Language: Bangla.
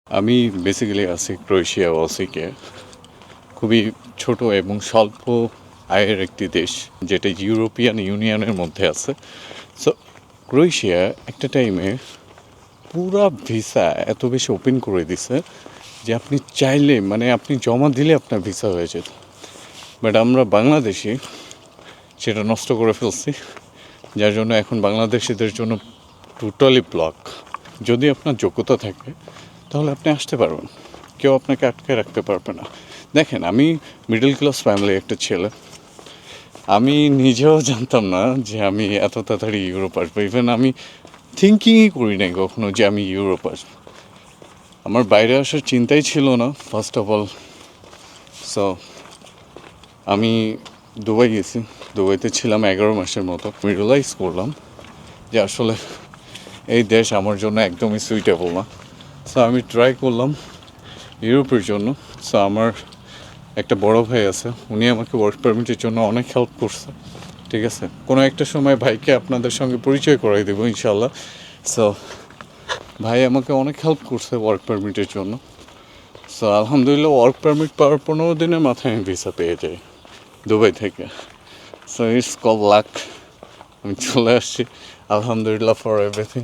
আমি বেসিক্যালি আছি ক্রোয়েশিয়া ওয়াসিকে, খুবই ছোট এবং স্বল্প আয়ের একটি দেশ যেটা ইউরোপিয়ান ইউনিয়নের মধ্যে আছে। সো ক্রোয়েশিয়া একটা টাইমে পুরা ভিসা এত বেশি ওপেন করে দিছে যে আপনি চাইলে আপনি জমা দিলে আপনার ভিসা হয়ে যেত। বাট আমরা বাংলাদেশি সেটা নষ্ট করে ফেলছি, যার জন্য এখন বাংলাদেশিদের জন্য টোটালি ব্লক। যদি আপনার যোগ্যতা থাকে তাহলে আপনি আসতে পারবেন, কেউ আপনাকে আটকে রাখতে পারবে না। দেখেন, আমি মিডল ক্লাস ফ্যামিলির একটা ছেলে, আমি নিজেও জানতাম না যে আমি এত তাড়াতাড়ি ইউরোপ আসবো। ইভেন আমি থিঙ্কিংই করি নাই কখনো যে আমি ইউরোপ আসবো। আমার বাইরে আসার চিন্তাই ছিল না ফার্স্ট অফ অল। সো আমি দুবাই গেছি, দুবাইতে ছিলাম 11 মাসের মতো। আমি রিয়েলাইজ করলাম যে আসলে এই দেশ আমার জন্য একদমই সুইটেবল না। সো আমি ট্রাই করলাম ইউরোপের জন্য। সো আমার একটা বড় ভাই আছে, উনি আমাকে ওয়ার্ক পারমিটের জন্য অনেক হেল্প করছে। ঠিক আছে, কোনো একটা সময় ভাইকে আপনাদের সঙ্গে পরিচয় করাই দেবো ইনশাল্লাহ। সো ভাই আমাকে অনেক হেল্প করছে ওয়ার্ক পারমিটের জন্য। সো আলহামদুলিল্লাহ, ওয়ার্ক পারমিট পাওয়ার 15 দিনের মাথায় আমি ভিসা পেয়ে যাই দুবাই থেকে। So it's call lakh. আমি চলে আসছি, আলহামদুলিল্লাহ ফর এভরিথিং।